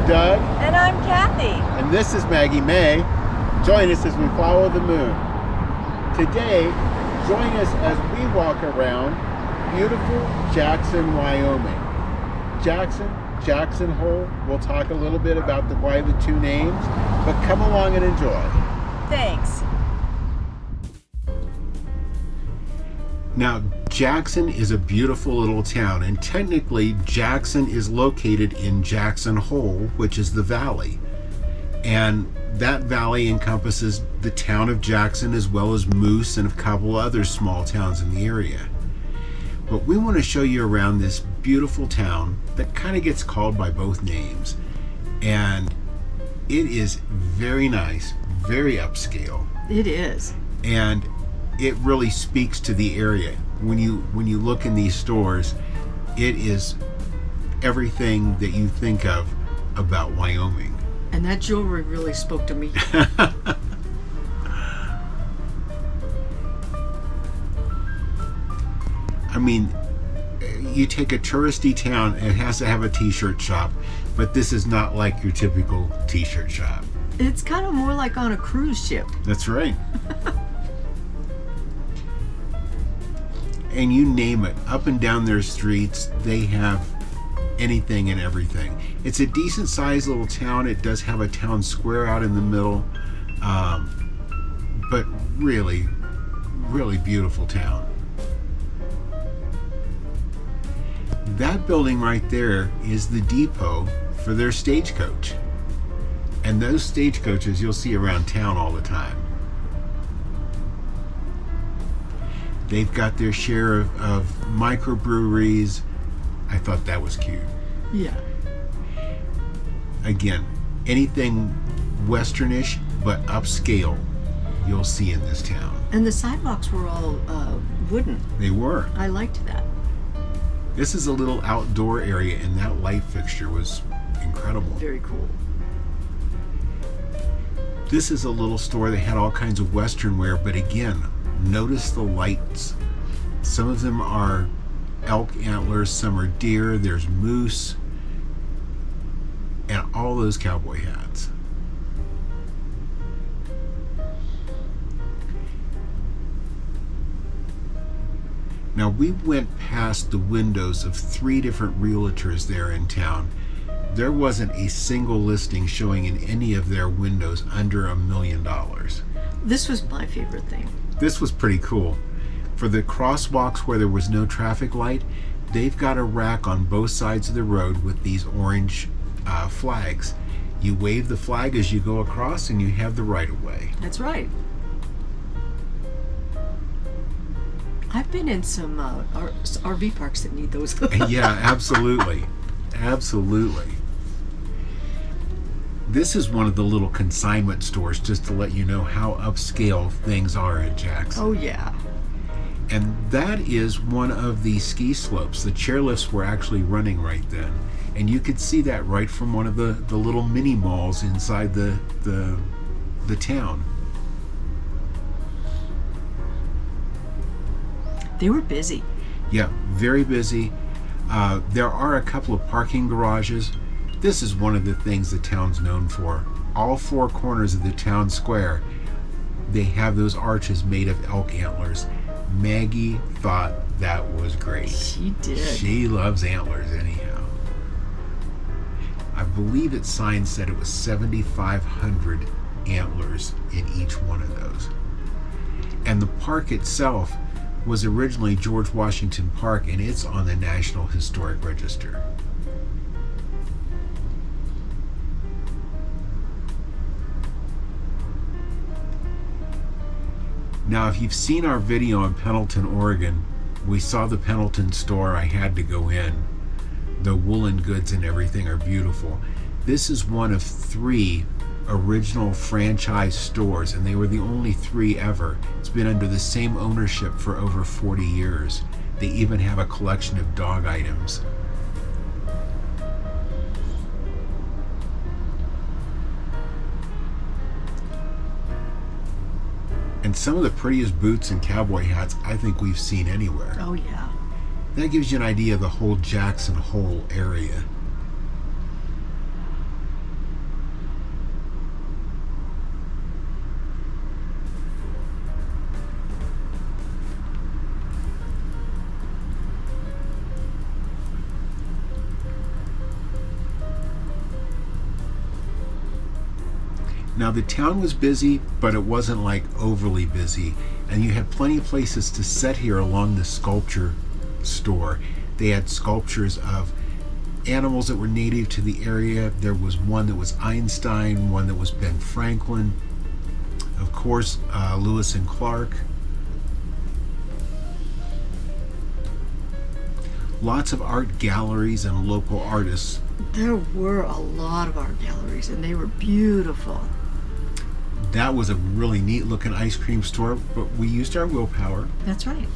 Doug. And I'm Cathy. And this is Maggie Mae. Join us as we follow the moon. Today, join us as we walk around beautiful Jackson, Wyoming. Jackson Hole. We'll talk a little bit about why the two names, but come along and enjoy. Thanks. Now, Jackson is a beautiful little town, and technically Jackson is located in Jackson Hole, which is the valley. And that valley encompasses the town of Jackson as well as Moose and a couple other small towns in the area. But we want to show you around this beautiful town that kind of gets called by both names. And it is very nice, very upscale. It is. And it really speaks to the area. When you look in these stores, it is everything that you think of about Wyoming. And that jewelry really spoke to me. I mean, you take a touristy town, it has to have a t-shirt shop, but this is not like your typical t-shirt shop. It's kind of more like on a cruise ship. That's right. And you name it, up and down their streets, they have anything and everything. It's a decent sized little town. It does have a town square out in the middle, but really, really beautiful town. That building right there is the depot for their stagecoach. And those stagecoaches you'll see around town all the time. They've got their share of microbreweries. I thought that was cute. Yeah. Again, anything westernish but upscale you'll see in this town. And the sidewalks were all wooden. They were. I liked that. This is a little outdoor area, and that light fixture was incredible. Very cool. This is a little store that had all kinds of western wear, but again, notice the lights. Some of them are elk antlers, some are deer, there's moose, and all those cowboy hats. Now, we went past the windows of 3 different realtors there in town. There wasn't a single listing showing in any of their windows under $1 million. This was my favorite thing. This was pretty cool. For the crosswalks where there was no traffic light, they've got a rack on both sides of the road with these orange flags. You wave the flag as you go across and you have the right of way. That's right. I've been in some RV parks that need those. Yeah, absolutely. Absolutely. This is one of the little consignment stores, just to let you know how upscale things are at Jackson. Oh, yeah. And that is one of the ski slopes. The chairlifts were actually running right then. And you could see that right from one of the little mini malls inside the town. They were busy. Yeah, very busy. There are a couple of parking garages. This is one of the things the town's known for. All 4 corners of the town square, they have those arches made of elk antlers. Maggie thought that was great. She did. She loves antlers anyhow. I believe its sign said it was 7,500 antlers in each one of those. And the park itself was originally George Washington Park, and it's on the National Historic Register. Now, if you've seen our video on Pendleton, Oregon, we saw the Pendleton store. I had to go in. The woolen goods and everything are beautiful. This is one of 3 original franchise stores, and they were the only 3 ever. It's been under the same ownership for over 40 years. They even have a collection of dog items. And some of the prettiest boots and cowboy hats I think we've seen anywhere. Oh, yeah. That gives you an idea of the whole Jackson Hole area. Now the town was busy, but it wasn't like overly busy, and you had plenty of places to sit here along the sculpture store. They had sculptures of animals that were native to the area. There was one that was Einstein, one that was Ben Franklin, of course, Lewis and Clark. Lots of art galleries and local artists. There were a lot of art galleries, and they were beautiful. That was a really neat looking ice cream store, but we used our willpower. That's right.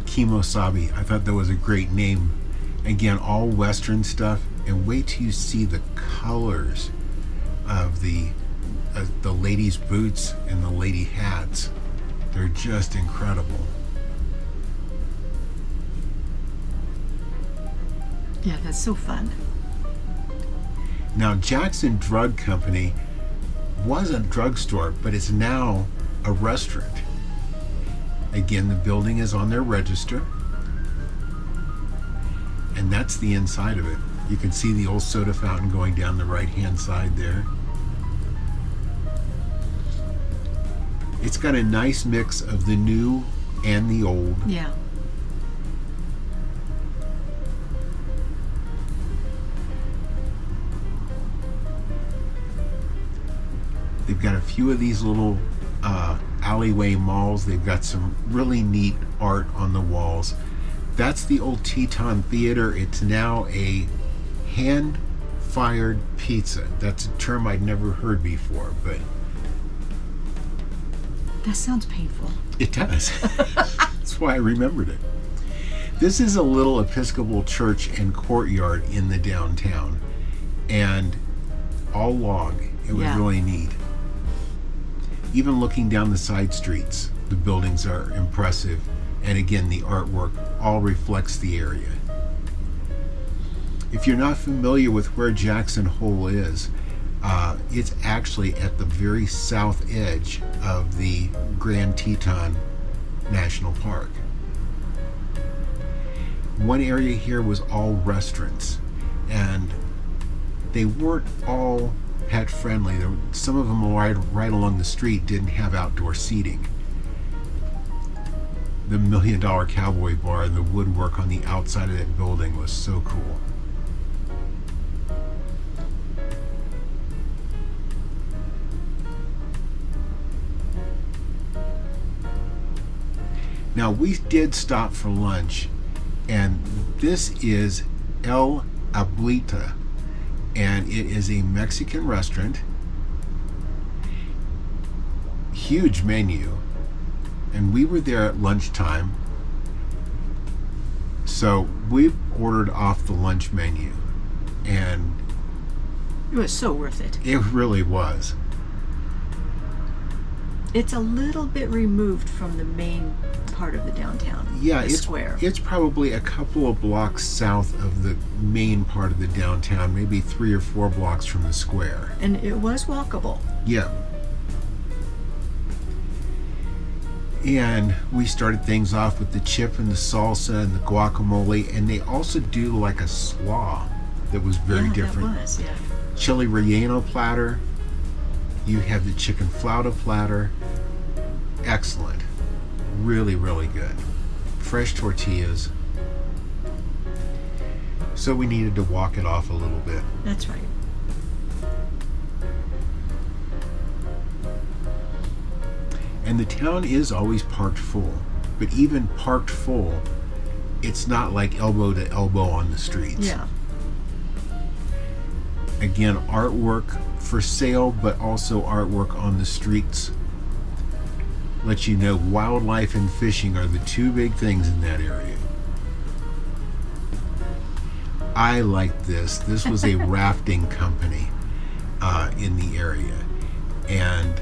Kimosabi, I thought that was a great name. Again, all Western stuff, and wait till you see the colors of the ladies' boots and the lady hats. They're just incredible. Yeah, that's so fun. Now, Jackson Drug Company was a drugstore, but it's now a restaurant. Again, the building is on their register, and that's the inside of it. You can see the old soda fountain going down the right-hand side there. It's got a nice mix of the new and the old. Yeah. They've got a few of these little alleyway malls. They've got some really neat art on the walls. That's the old Teton Theater. It's now a hand-fired pizza. That's a term I'd never heard before, but That sounds painful. it does. That's why I remembered it. This is a little Episcopal church and courtyard in the downtown, and all log. It was really neat. Even looking down the side streets, the buildings are impressive, and again, the artwork all reflects the area. If you're not familiar with where Jackson Hole is, it's actually at the very south edge of the Grand Teton National Park. One area here was all restaurants, and they weren't all pet friendly. Some of them right along the street didn't have outdoor seating. The $1 Million Cowboy Bar and the woodwork on the outside of that building was so cool. Now, we did stop for lunch, and this is El Abuelita, and it is a Mexican restaurant. Huge menu, and we were there at lunchtime, so we ordered off the lunch menu, and It was so worth it. it really was. It's a little bit removed from the main part of the downtown. Yeah, the square. It's probably a couple of blocks south of the main part of the downtown, maybe 3 or 4 blocks from the square. And it was walkable. Yeah. And we started things off with the chip and the salsa and the guacamole, and they also do like a slaw that was very different. That was, yeah. Chili relleno platter. You have the chicken flauta platter. Excellent. Really, really good. Fresh tortillas. So we needed to walk it off a little bit. That's right. And the town is always parked full. But even parked full, it's not like elbow to elbow on the streets. Yeah. Again, artwork for sale, but also artwork on the streets. Let you know wildlife and fishing are the 2 big things in that area. I liked this. This was a rafting company in the area. And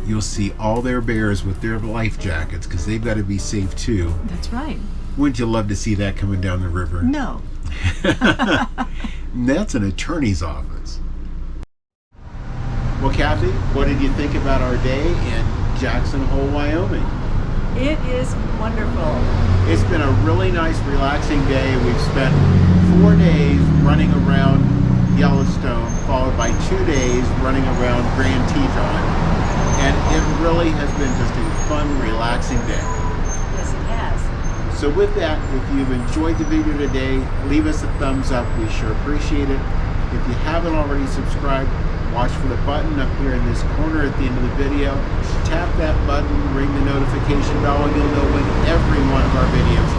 you'll see all their bears with their life jackets because they've got to be safe too. That's right. Wouldn't you love to see that coming down the river? No. That's an attorney's office. Well, Cathy, what did you think about our day in Jackson Hole, Wyoming? It is wonderful. It's been a really nice, relaxing day. We've spent 4 days running around Yellowstone, followed by 2 days running around Grand Teton. And it really has been just a fun, relaxing day. Yes, it has. So with that, if you've enjoyed the video today, leave us a thumbs up. We sure appreciate it. If you haven't already subscribed, watch for the button up here in this corner at the end of the video. Tap that button, ring the notification bell, and you'll know when every one of our videos